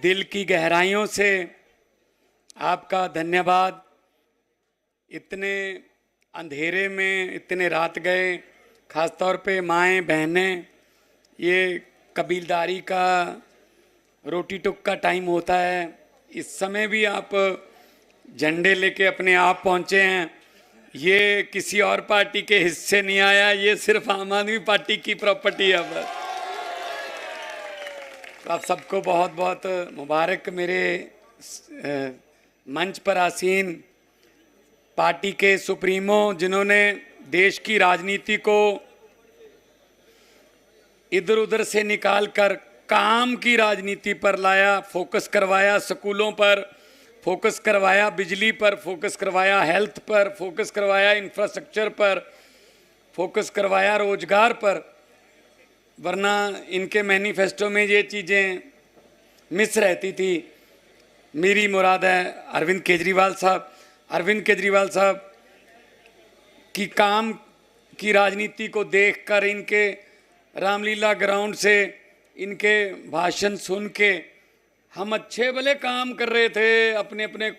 दिल की गहराइयों से आपका धन्यवाद। इतने अंधेरे में इतने रात गए, ख़ासतौर पे माएँ बहनें, ये कबीलदारी का रोटी टुक का टाइम होता है। इस समय भी आप झंडे लेके अपने आप पहुँचे हैं। ये किसी और पार्टी के हिस्से नहीं आया, ये सिर्फ आम आदमी पार्टी की प्रॉपर्टी है बस। आप सबको बहुत बहुत मुबारक। मेरे मंच पर आसीन पार्टी के सुप्रीमो, जिन्होंने देश की राजनीति को इधर उधर से निकाल कर काम की राजनीति पर लाया, फोकस करवाया, स्कूलों पर फोकस करवाया, बिजली पर फोकस करवाया, हेल्थ पर फोकस करवाया, इंफ्रास्ट्रक्चर पर फोकस करवाया, रोजगार पर। वरना इनके मैनिफेस्टो में ये चीज़ें मिस रहती थी। मेरी मुराद है अरविंद केजरीवाल साहब की काम की राजनीति को देखकर, इनके रामलीला ग्राउंड से इनके भाषण सुन के हम अच्छे भले काम कर रहे थे। अपने अपने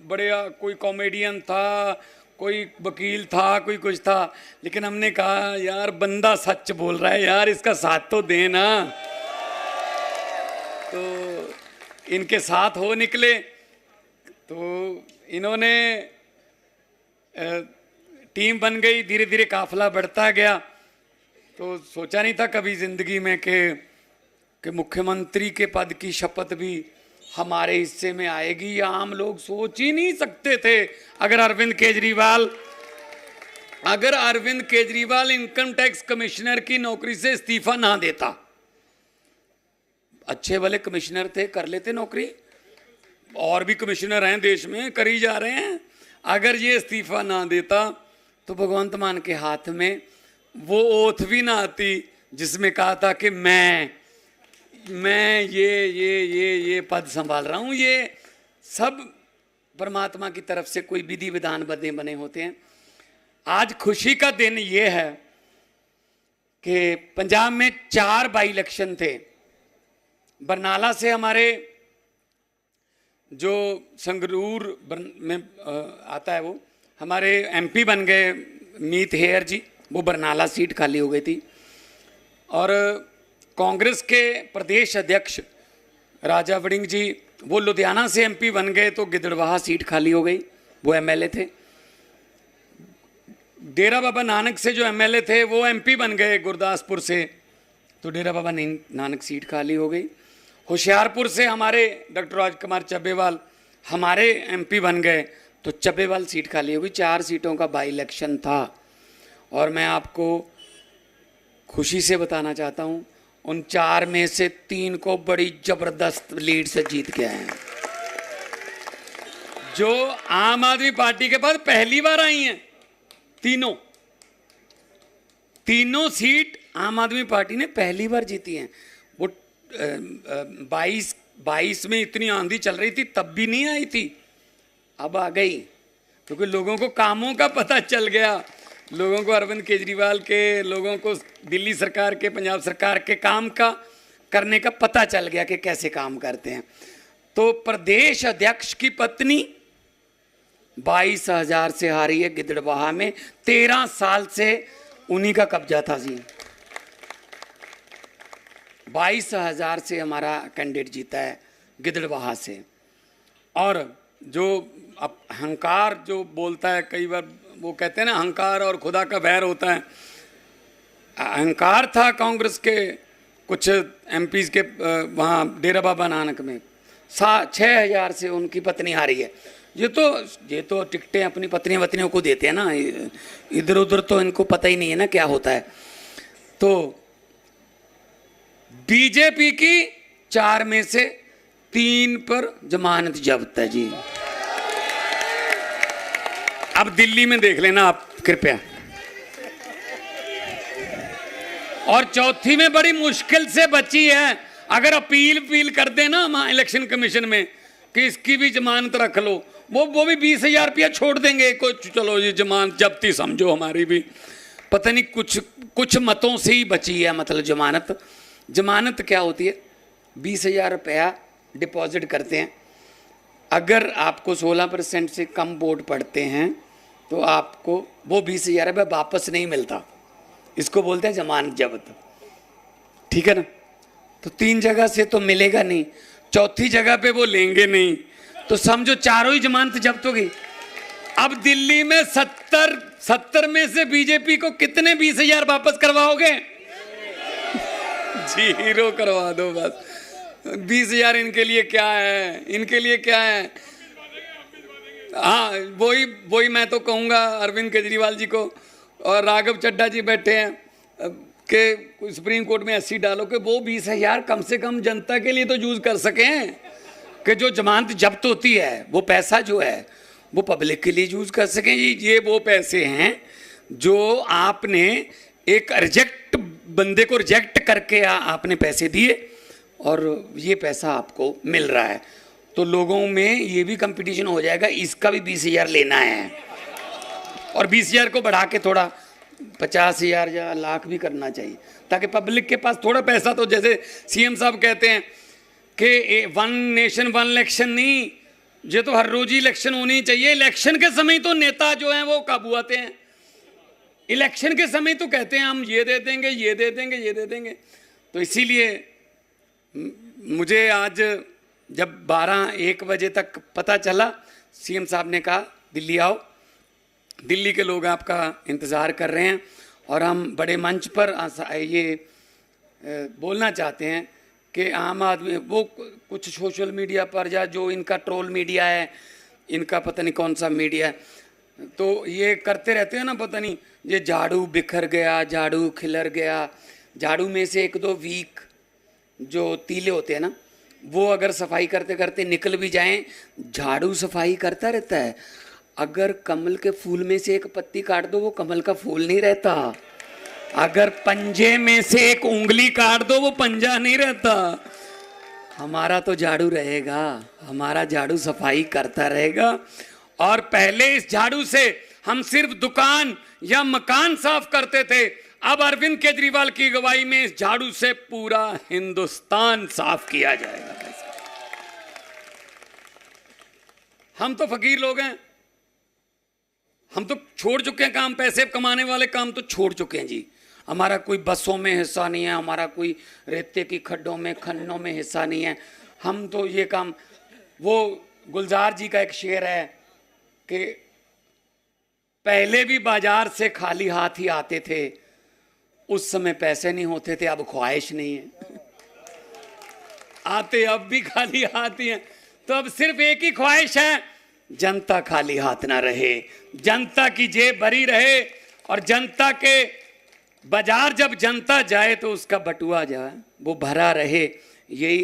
बड़े, कोई कॉमेडियन था, कोई वकील था, कोई कुछ था, लेकिन हमने कहा यार बंदा सच बोल रहा है यार, इसका साथ तो देना। तो इनके साथ हो निकले। तो इन्होंने टीम बन गई, धीरे धीरे काफिला बढ़ता गया। तो सोचा नहीं था कभी जिंदगी में कि मुख्यमंत्री के पद की शपथ भी हमारे हिस्से में आएगी। या आम लोग सोच ही नहीं सकते थे। अगर Arvind Kejriwal income tax commissioner की नौकरी से इस्तीफा ना देता, अच्छे भले कमिश्नर थे, कर लेते नौकरी, और भी कमिश्नर हैं देश में, कर ही जा रहे हैं। अगर ये इस्तीफा ना देता तो भगवंत मान के हाथ में वो ओथ भी ना आती जिसमें कहा था कि मैं ये पद संभाल रहा हूँ। ये सब परमात्मा की तरफ से कोई विधि विधान बने होते हैं। आज खुशी का दिन ये है कि पंजाब में 4 बाई इलेक्शन थे। बरनाला से हमारे जो संगरूर में आता है, वो हमारे एमपी बन गए मीत हेयर जी, वो बरनाला सीट खाली हो गई थी। और कांग्रेस के प्रदेश अध्यक्ष राजा वड़िंग जी, वो लुधियाना से एमपी बन गए, तो गिदड़बाहा सीट खाली हो गई, वो एमएलए थे। डेरा बाबा नानक से जो एमएलए थे वो एमपी बन गए गुरदासपुर से, तो डेरा बाबा नानक सीट खाली हो गई। होशियारपुर से हमारे डॉक्टर राजकुमार चब्बेवाल हमारे एमपी बन गए, तो चब्बेवाल सीट खाली हो गई। 4 सीटों का बाई इलेक्शन था। और मैं आपको खुशी से बताना चाहता हूँ, उन 4 में से 3 को बड़ी जबरदस्त लीड से जीत के आए हैं। जो आम आदमी पार्टी के पास पहली बार आई हैं, तीनों सीट आम आदमी पार्टी ने पहली बार जीती हैं। वो 22 में इतनी आंधी चल रही थी, तब भी नहीं आई थी, अब आ गई, क्योंकि लोगों को कामों का पता चल गया। लोगों को अरविंद केजरीवाल के, लोगों को दिल्ली सरकार के, पंजाब सरकार के काम का करने का पता चल गया कि कैसे काम करते हैं। तो प्रदेश अध्यक्ष की पत्नी 22,000 से हारी है गिदड़बाहा में। 13 साल से उन्हीं का कब्जा था जी। 22,000 से हमारा कैंडिडेट जीता है गिदड़बाहा से। और जो अहंकार जो बोलता है, कई बार वो कहते हैं ना, अहंकार और खुदा का बैर होता है। अहंकार था कांग्रेस के कुछ एमपीज के वहाँ डेरा बाबा नानक में। 6,000 से उनकी पत्नी हारी है। ये तो टिकटें अपनी पत्नियों को देते हैं ना, इधर उधर तो इनको पता ही नहीं है ना क्या होता है। तो बीजेपी की 4 में से 3 पर जमानत जब्त है जी। अब दिल्ली में देख लेना आप कृपया। और चौथी में बड़ी मुश्किल से बची है। अगर अपील कर देना वहां इलेक्शन कमीशन में कि इसकी भी जमानत रख लो, वो भी 20,000 रुपया छोड़ देंगे। कुछ चलो ये जमानत जब्ती समझो हमारी भी, पता नहीं कुछ मतों से ही बची है। मतलब जमानत क्या होती है? 20,000 रुपया डिपॉजिट करते हैं, अगर आपको 16% से कम वोट पड़ते हैं तो आपको वो 20,000 रुपये वापस नहीं मिलता। इसको बोलते हैं जमानत जब्त, ठीक है ना। तो 3 जगह से तो मिलेगा नहीं, चौथी जगह पे वो लेंगे नहीं, तो समझो चारों ही जमानत जब्त हो गई। अब दिल्ली में 70 में से बीजेपी को कितने 20,000 वापस करवाओगे? 0 करवा दो बस। 20,000 इनके लिए क्या है, इनके लिए क्या है। हाँ, वही मैं तो कहूँगा अरविंद केजरीवाल जी को और राघव चड्ढा जी बैठे हैं कि सुप्रीम कोर्ट में एससी डालो कि वो 20,000 कम से कम जनता के लिए तो यूज कर सकें, कि जो जमानत जब्त होती है वो पैसा जो है वो पब्लिक के लिए यूज कर सकें। ये वो पैसे हैं जो आपने एक रिजेक्ट बंदे को रिजेक्ट करके आपने पैसे दिए और ये पैसा आपको मिल रहा है। तो लोगों में ये भी कंपटीशन हो जाएगा, इसका भी 20,000 लेना है और 20,000 को बढ़ा के थोड़ा 50,000 या लाख भी करना चाहिए, ताकि पब्लिक के पास थोड़ा पैसा, तो जैसे सीएम साहब कहते हैं कि 1 नेशन 1 इलेक्शन नहीं, ये तो हर रोज ही इलेक्शन होनी चाहिए। इलेक्शन के समय तो नेता जो हैं वो काबू आते हैं, इलेक्शन के समय तो कहते हैं हम ये दे देंगे, ये दे देंगे, ये दे देंगे। तो इसीलिए मुझे आज जब 12-1 बजे तक पता चला, सीएम साहब ने कहा दिल्ली आओ, दिल्ली के लोग आपका इंतज़ार कर रहे हैं और हम बड़े मंच पर ये बोलना चाहते हैं कि आम आदमी वो कुछ सोशल मीडिया पर या जो इनका ट्रोल मीडिया है, इनका पता नहीं कौन सा मीडिया है, तो ये करते रहते हैं ना, पता नहीं ये झाड़ू बिखर गया, झाड़ू खिलर गया। झाड़ू में से 1-2 वीक जो तीले होते हैं ना, वो अगर सफाई करते करते निकल भी जाएं, झाड़ू सफाई करता रहता है। अगर कमल के फूल में से एक पत्ती काट दो वो कमल का फूल नहीं रहता, अगर पंजे में से एक उंगली काट दो वो पंजा नहीं रहता। हमारा तो झाड़ू रहेगा, हमारा झाड़ू सफाई करता रहेगा। और पहले इस झाड़ू से हम सिर्फ दुकान या मकान साफ करते थे, अब अरविंद केजरीवाल की अगुवाई में इस झाड़ू से पूरा हिंदुस्तान साफ किया जाएगा। हम तो फकीर लोग हैं, हम तो छोड़ चुके हैं काम, पैसे कमाने वाले काम तो छोड़ चुके हैं जी। हमारा कोई बसों में हिस्सा नहीं है, हमारा कोई रेते की खड्डों में खन्नों में हिस्सा नहीं है। हम तो ये काम, वो गुलजार जी का एक शेर है कि पहले भी बाजार से खाली हाथ ही आते थे, उस समय पैसे नहीं होते थे, अब ख्वाहिश नहीं है। आते अब भी खाली हाथ ही हैं, तो अब सिर्फ एक ही ख्वाहिश है, जनता खाली हाथ ना रहे, जनता की जेब भरी रहे। और जनता के बाजार जब जनता जाए तो उसका बटुआ जाए वो भरा रहे। यही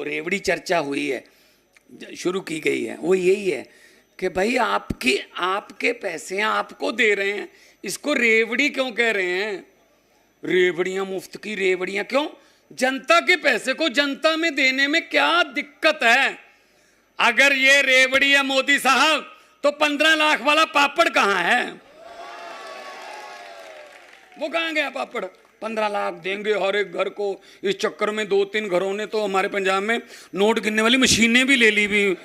रेवड़ी चर्चा हुई है, शुरू की गई है, वो यही है कि भाई आपके पैसे आपको दे रहे हैं, इसको रेवड़ी क्यों कह रहे हैं? रेवड़ियां, मुफ्त की रेवड़ियां क्यों? जनता के पैसे को जनता में देने में क्या दिक्कत है? अगर ये रेवड़ी है मोदी साहब, तो 15 लाख वाला पापड़ कहां है? वो कहां गया पापड़? 15 लाख देंगे हर एक घर को। इस चक्कर में 2-3 घरों ने तो हमारे पंजाब में नोट गिनने वाली मशीनें भी ले ली भी।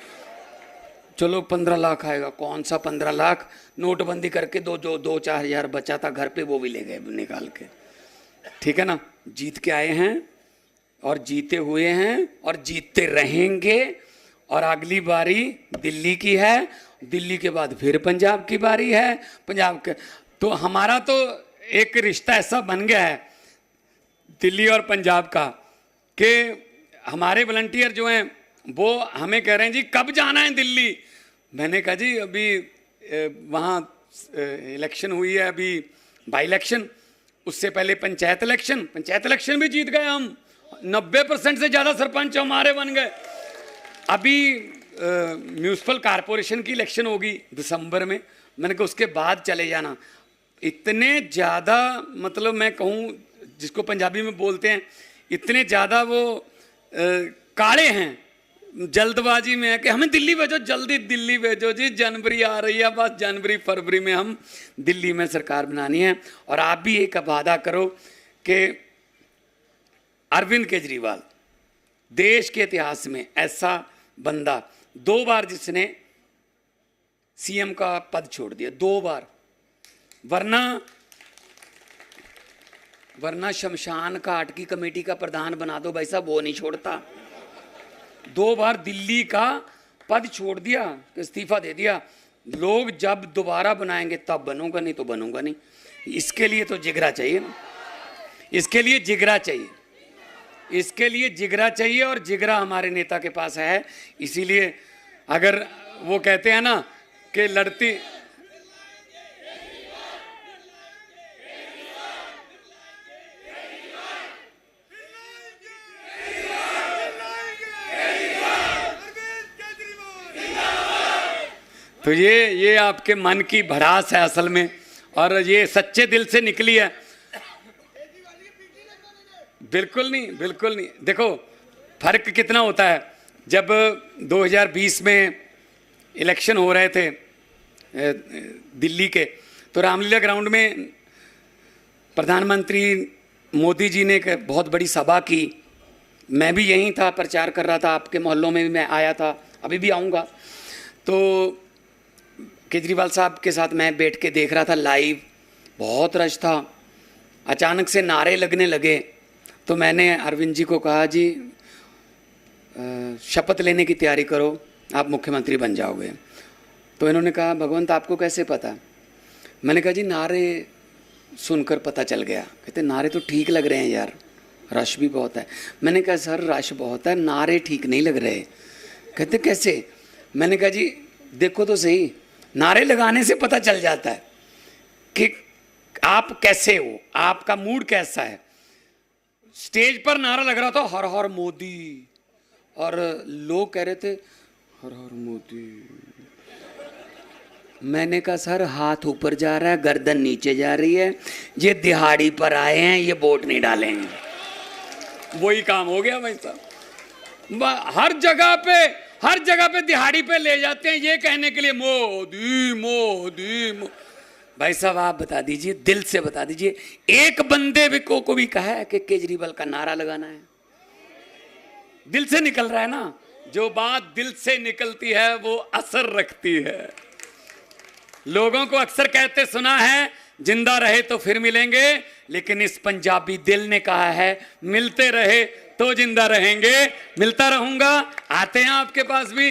चलो 15 लाख आएगा, कौन सा 15 लाख? नोटबंदी करके 2-4 हजार बचा था घर पे, वो भी ले गए निकाल के। ठीक है ना, जीत के आए हैं और जीते हुए हैं और जीतते रहेंगे। और अगली बारी दिल्ली की है, दिल्ली के बाद फिर पंजाब की बारी है। पंजाब के तो हमारा तो एक रिश्ता ऐसा बन गया है दिल्ली और पंजाब का कि हमारे वॉलंटियर जो हैं वो हमें कह रहे हैं जी कब जाना है दिल्ली। मैंने कहा जी अभी वहाँ इलेक्शन हुई है, अभी बाई इलेक्शन, उससे पहले पंचायत इलेक्शन भी जीत गए हम। 90% से ज़्यादा सरपंच हमारे बन गए। अभी म्यूनिसिपल कॉरपोरेशन की इलेक्शन होगी दिसंबर में, मैंने कहा उसके बाद चले जाना। इतने ज़्यादा, मतलब मैं कहूँ जिसको पंजाबी में बोलते हैं, इतने ज़्यादा वो काले हैं, जल्दबाजी में है कि हमें दिल्ली भेजो, जल्दी दिल्ली भेजो जी, जनवरी आ रही है, बस जनवरी फरवरी में हम दिल्ली में सरकार बनानी है। और आप भी एक वादा करो कि अरविंद केजरीवाल देश के इतिहास में ऐसा बंदा 2 बार जिसने सीएम का पद छोड़ दिया, 2 बार। वरना शमशान घाट की कमेटी का प्रधान बना दो भाई साहब, वो नहीं छोड़ता। 2 बार दिल्ली का पद छोड़ दिया, इस्तीफा दे दिया। लोग जब दोबारा बनाएंगे तब बनूंगा, नहीं तो बनूंगा नहीं। इसके लिए तो जिगरा चाहिए ना, इसके लिए जिगरा चाहिए, इसके लिए जिगरा चाहिए, और जिगरा हमारे नेता के पास है। इसीलिए अगर वो कहते हैं ना कि लड़ती तो ये आपके मन की भड़ास है असल में, और ये सच्चे दिल से निकली है। बिल्कुल नहीं, बिल्कुल नहीं। देखो फर्क कितना होता है। जब 2020 में इलेक्शन हो रहे थे दिल्ली के, तो रामलीला ग्राउंड में प्रधानमंत्री मोदी जी ने एक बहुत बड़ी सभा की। मैं भी यहीं था, प्रचार कर रहा था, आपके मोहल्लों में भी मैं आया था, अभी भी आऊँगा। तो केजरीवाल साहब के साथ मैं बैठ के देख रहा था लाइव, बहुत रश था। अचानक से नारे लगने लगे, तो मैंने अरविंद जी को कहा, जी शपथ लेने की तैयारी करो, आप मुख्यमंत्री बन जाओगे। तो इन्होंने कहा, भगवंत आपको कैसे पता? मैंने कहा, जी नारे सुनकर पता चल गया। कहते नारे तो ठीक लग रहे हैं यार, रश भी बहुत है। मैंने कहा, सर रश बहुत है, नारे ठीक नहीं लग रहे। कहते कैसे? मैंने कहा, जी देखो तो सही, नारे लगाने से पता चल जाता है कि आप कैसे हो, आपका मूड कैसा है। स्टेज पर नारा लग रहा था हर हर मोदी, और लोग कह रहे थे हर हर मोदी। मैंने कहा, सर हाथ ऊपर जा रहा है, गर्दन नीचे जा रही है, ये दिहाड़ी पर आए हैं, ये वोट नहीं डालेंगे। वही काम हो गया भाई साहब। हर जगह पे दिहाड़ी पे ले जाते हैं ये कहने के लिए मोदी मोदी भाई साहब आप बता दीजिए, दिल से बता दीजिए, एक बंदे को भी कहा है कि केजरीवाल का नारा लगाना है? दिल से निकल रहा है ना। जो बात दिल से निकलती है वो असर रखती है। लोगों को अक्सर कहते सुना है, जिंदा रहे तो फिर मिलेंगे, लेकिन इस पंजाबी दिल ने कहा है, मिलते रहे तो जिंदा रहेंगे। मिलता रहूंगा, आते हैं आपके पास भी।